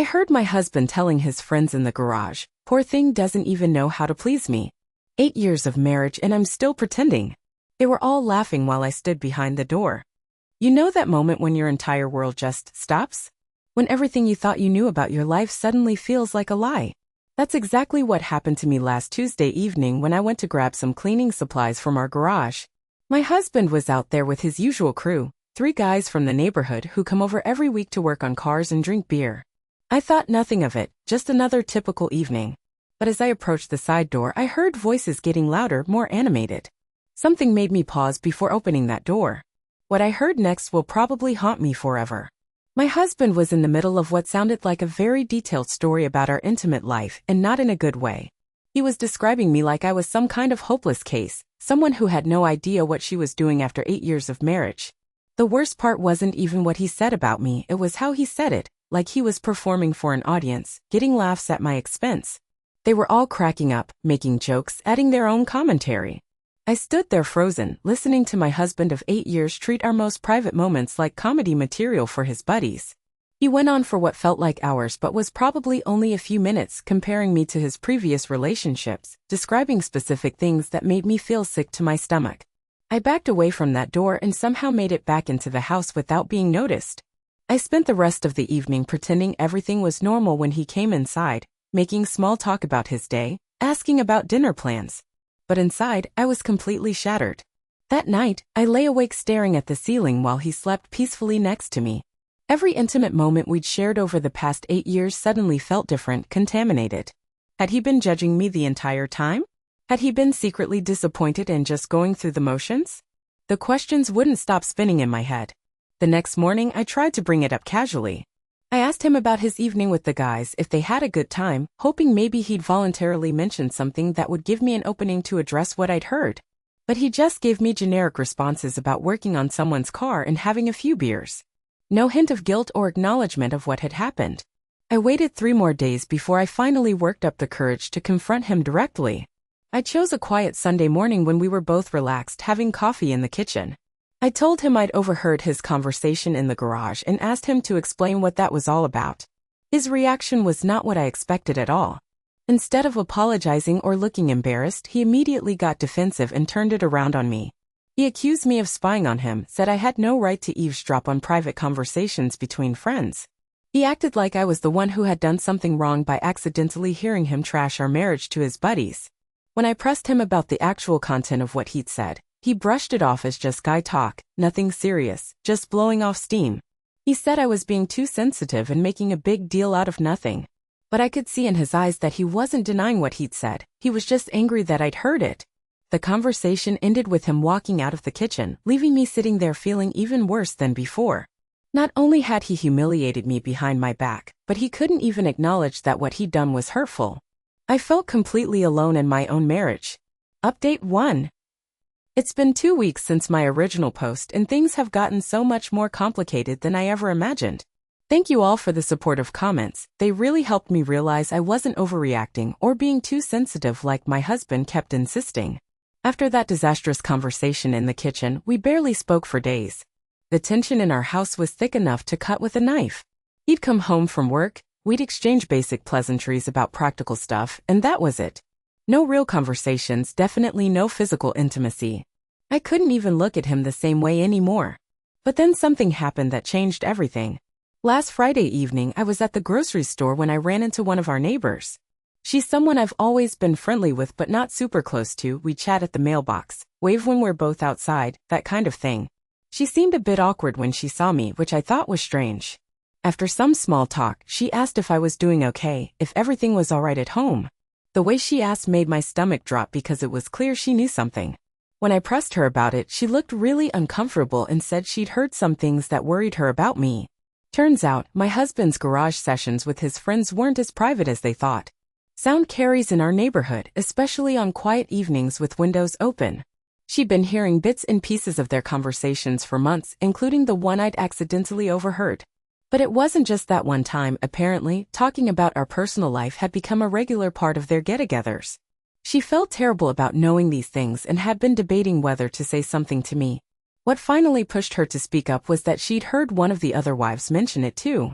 I heard my husband telling his friends in the garage, "Poor thing doesn't even know how to please me. 8 years of marriage and I'm still pretending." They were all laughing while I stood behind the door. You know that moment when your entire world just stops? When everything you thought you knew about your life suddenly feels like a lie. That's exactly what happened to me last Tuesday evening when I went to grab some cleaning supplies from our garage. My husband was out there with his usual crew, 3 guys from the neighborhood who come over every week to work on cars and drink beer. I thought nothing of it, just another typical evening. But as I approached the side door, I heard voices getting louder, more animated. Something made me pause before opening that door. What I heard next will probably haunt me forever. My husband was in the middle of what sounded like a very detailed story about our intimate life, and not in a good way. He was describing me like I was some kind of hopeless case, someone who had no idea what she was doing after 8 years of marriage. The worst part wasn't even what he said about me, it was how he said it, like he was performing for an audience, getting laughs at my expense. They were all cracking up, making jokes, adding their own commentary. I stood there frozen, listening to my husband of 8 years treat our most private moments like comedy material for his buddies. He went on for what felt like hours but was probably only a few minutes, comparing me to his previous relationships, describing specific things that made me feel sick to my stomach. I backed away from that door and somehow made it back into the house without being noticed. I spent the rest of the evening pretending everything was normal when he came inside, making small talk about his day, asking about dinner plans. But inside, I was completely shattered. That night, I lay awake staring at the ceiling while he slept peacefully next to me. Every intimate moment we'd shared over the past 8 years suddenly felt different, contaminated. Had he been judging me the entire time? Had he been secretly disappointed and just going through the motions? The questions wouldn't stop spinning in my head. The next morning, I tried to bring it up casually. I asked him about his evening with the guys, if they had a good time, hoping maybe he'd voluntarily mention something that would give me an opening to address what I'd heard. But he just gave me generic responses about working on someone's car and having a few beers. No hint of guilt or acknowledgement of what had happened. I waited 3 more days before I finally worked up the courage to confront him directly. I chose a quiet Sunday morning when we were both relaxed, having coffee in the kitchen. I told him I'd overheard his conversation in the garage and asked him to explain what that was all about. His reaction was not what I expected at all. Instead of apologizing or looking embarrassed, he immediately got defensive and turned it around on me. He accused me of spying on him, said I had no right to eavesdrop on private conversations between friends. He acted like I was the one who had done something wrong by accidentally hearing him trash our marriage to his buddies. When I pressed him about the actual content of what he'd said, he brushed it off as just guy talk, nothing serious, just blowing off steam. He said I was being too sensitive and making a big deal out of nothing. But I could see in his eyes that he wasn't denying what he'd said, he was just angry that I'd heard it. The conversation ended with him walking out of the kitchen, leaving me sitting there feeling even worse than before. Not only had he humiliated me behind my back, but he couldn't even acknowledge that what he'd done was hurtful. I felt completely alone in my own marriage. Update 1. It's been 2 weeks since my original post and things have gotten so much more complicated than I ever imagined. Thank you all for the supportive comments, they really helped me realize I wasn't overreacting or being too sensitive like my husband kept insisting. After that disastrous conversation in the kitchen, we barely spoke for days. The tension in our house was thick enough to cut with a knife. He'd come home from work, we'd exchange basic pleasantries about practical stuff, and that was it. No real conversations, definitely no physical intimacy. I couldn't even look at him the same way anymore. But then something happened that changed everything. Last Friday evening, I was at the grocery store when I ran into one of our neighbors. She's someone I've always been friendly with but not super close to. We chat at the mailbox, wave when we're both outside, that kind of thing. She seemed a bit awkward when she saw me, which I thought was strange. After some small talk, she asked if I was doing okay, if everything was alright at home. The way she asked made my stomach drop because it was clear she knew something. When I pressed her about it, she looked really uncomfortable and said she'd heard some things that worried her about me. Turns out, my husband's garage sessions with his friends weren't as private as they thought. Sound carries in our neighborhood, especially on quiet evenings with windows open. She'd been hearing bits and pieces of their conversations for months, including the one I'd accidentally overheard. But it wasn't just that one time, apparently, talking about our personal life had become a regular part of their get-togethers. She felt terrible about knowing these things and had been debating whether to say something to me. What finally pushed her to speak up was that she'd heard one of the other wives mention it too.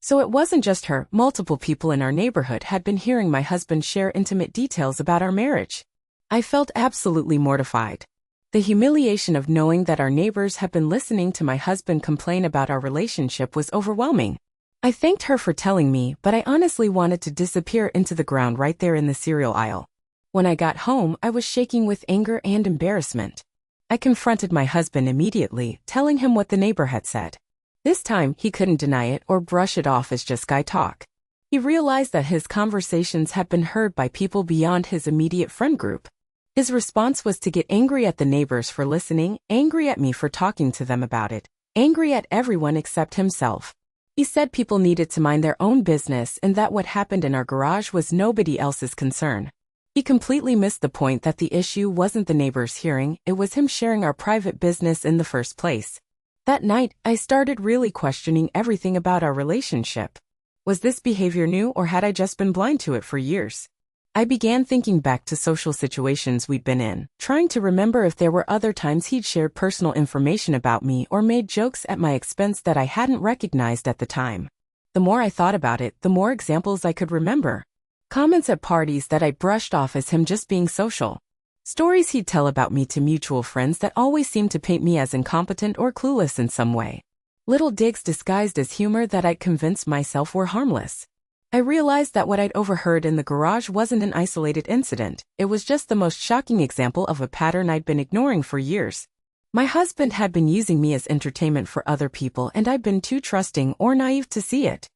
So it wasn't just her, multiple people in our neighborhood had been hearing my husband share intimate details about our marriage. I felt absolutely mortified. The humiliation of knowing that our neighbors had been listening to my husband complain about our relationship was overwhelming. I thanked her for telling me, but I honestly wanted to disappear into the ground right there in the cereal aisle. When I got home, I was shaking with anger and embarrassment. I confronted my husband immediately, telling him what the neighbor had said. This time, he couldn't deny it or brush it off as just guy talk. He realized that his conversations had been heard by people beyond his immediate friend group. His response was to get angry at the neighbors for listening, angry at me for talking to them about it, angry at everyone except himself. He said people needed to mind their own business and that what happened in our garage was nobody else's concern. He completely missed the point that the issue wasn't the neighbors hearing, it was him sharing our private business in the first place. That night, I started really questioning everything about our relationship. Was this behavior new or had I just been blind to it for years? I began thinking back to social situations we'd been in, trying to remember if there were other times he'd shared personal information about me or made jokes at my expense that I hadn't recognized at the time. The more I thought about it, the more examples I could remember. Comments at parties that I brushed off as him just being social. Stories he'd tell about me to mutual friends that always seemed to paint me as incompetent or clueless in some way. Little digs disguised as humor that I'd convinced myself were harmless. I realized that what I'd overheard in the garage wasn't an isolated incident, it was just the most shocking example of a pattern I'd been ignoring for years. My husband had been using me as entertainment for other people and I'd been too trusting or naive to see it.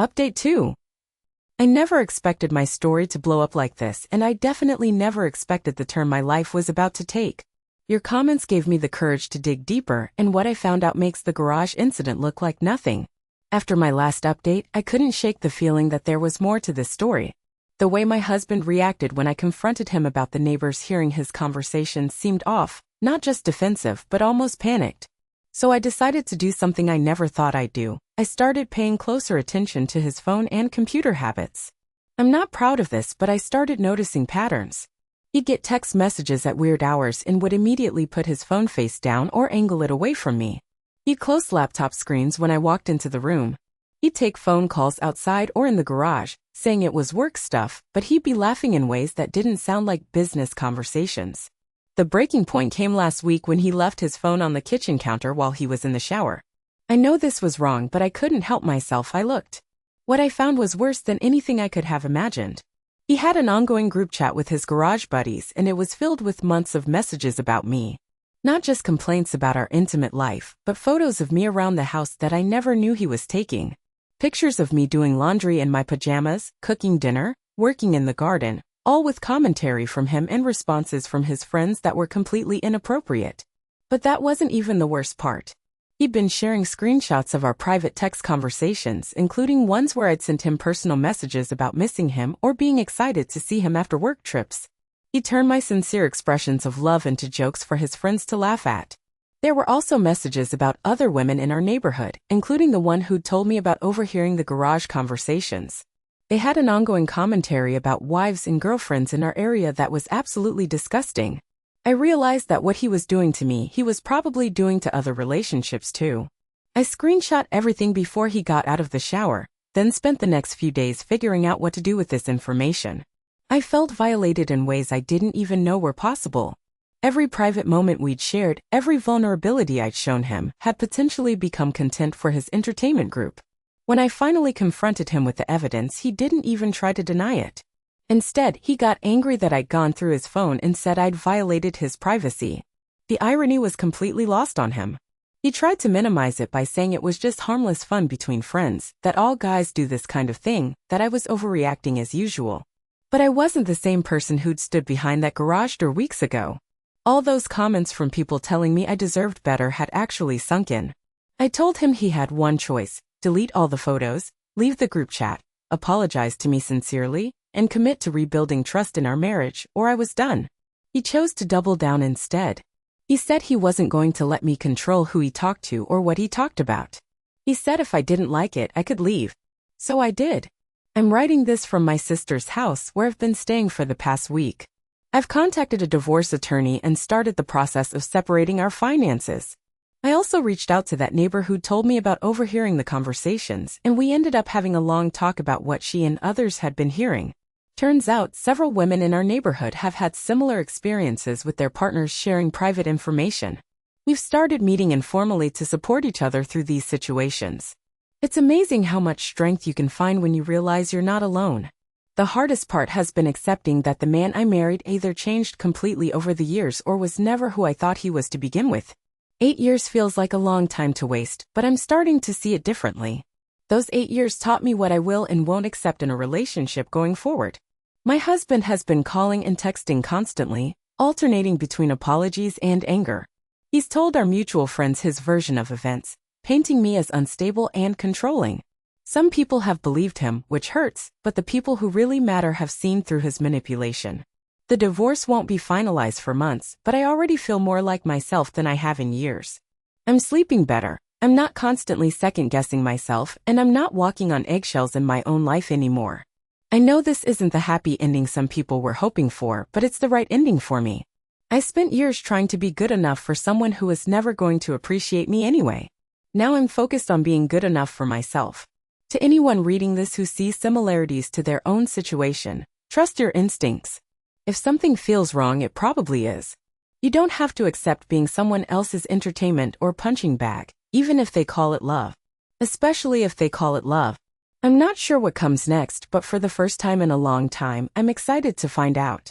Update 2. I never expected my story to blow up like this, and I definitely never expected the turn my life was about to take. Your comments gave me the courage to dig deeper, and what I found out makes the garage incident look like nothing. After my last update, I couldn't shake the feeling that there was more to this story. The way my husband reacted when I confronted him about the neighbors hearing his conversation seemed off, not just defensive but almost panicked. So I decided to do something I never thought I'd do. I started paying closer attention to his phone and computer habits. I'm not proud of this, but I started noticing patterns. He'd get text messages at weird hours and would immediately put his phone face down or angle it away from me. He'd close laptop screens when I walked into the room. He'd take phone calls outside or in the garage, saying it was work stuff, but he'd be laughing in ways that didn't sound like business conversations. The breaking point came last week when he left his phone on the kitchen counter while he was in the shower. I know this was wrong, but I couldn't help myself. I looked. What I found was worse than anything I could have imagined. He had an ongoing group chat with his garage buddies, and it was filled with months of messages about me. Not just complaints about our intimate life, but photos of me around the house that I never knew he was taking. Pictures of me doing laundry in my pajamas, cooking dinner, working in the garden, all with commentary from him and responses from his friends that were completely inappropriate. But that wasn't even the worst part. He'd been sharing screenshots of our private text conversations, including ones where I'd sent him personal messages about missing him or being excited to see him after work trips. He turned my sincere expressions of love into jokes for his friends to laugh at. There were also messages about other women in our neighborhood, including the one who'd told me about overhearing the garage conversations. They had an ongoing commentary about wives and girlfriends in our area that was absolutely disgusting. I realized that what he was doing to me, he was probably doing to other relationships too. I screenshot everything before he got out of the shower, then spent the next few days figuring out what to do with this information. I felt violated in ways I didn't even know were possible. Every private moment we'd shared, every vulnerability I'd shown him, had potentially become content for his entertainment group. When I finally confronted him with the evidence, he didn't even try to deny it. Instead, he got angry that I'd gone through his phone and said I'd violated his privacy. The irony was completely lost on him. He tried to minimize it by saying it was just harmless fun between friends, that all guys do this kind of thing, that I was overreacting as usual. But I wasn't the same person who'd stood behind that garage door weeks ago. All those comments from people telling me I deserved better had actually sunk in. I told him he had one choice: delete all the photos, leave the group chat, apologize to me sincerely, and commit to rebuilding trust in our marriage, or I was done. He chose to double down instead. He said he wasn't going to let me control who he talked to or what he talked about. He said if I didn't like it, I could leave. So I did. I'm writing this from my sister's house where I've been staying for the past week. I've contacted a divorce attorney and started the process of separating our finances. I also reached out to that neighbor who told me about overhearing the conversations, and we ended up having a long talk about what she and others had been hearing. Turns out, several women in our neighborhood have had similar experiences with their partners sharing private information. We've started meeting informally to support each other through these situations. It's amazing how much strength you can find when you realize you're not alone. The hardest part has been accepting that the man I married either changed completely over the years or was never who I thought he was to begin with. 8 years feels like a long time to waste, but I'm starting to see it differently. Those 8 years taught me what I will and won't accept in a relationship going forward. My husband has been calling and texting constantly, alternating between apologies and anger. He's told our mutual friends his version of events, painting me as unstable and controlling. Some people have believed him, which hurts, but the people who really matter have seen through his manipulation. The divorce won't be finalized for months, but I already feel more like myself than I have in years. I'm sleeping better, I'm not constantly second-guessing myself, and I'm not walking on eggshells in my own life anymore. I know this isn't the happy ending some people were hoping for, but it's the right ending for me. I spent years trying to be good enough for someone who was never going to appreciate me anyway. Now I'm focused on being good enough for myself. To anyone reading this who sees similarities to their own situation, trust your instincts. If something feels wrong, it probably is. You don't have to accept being someone else's entertainment or punching bag, even if they call it love. Especially if they call it love. I'm not sure what comes next, but for the first time in a long time, I'm excited to find out.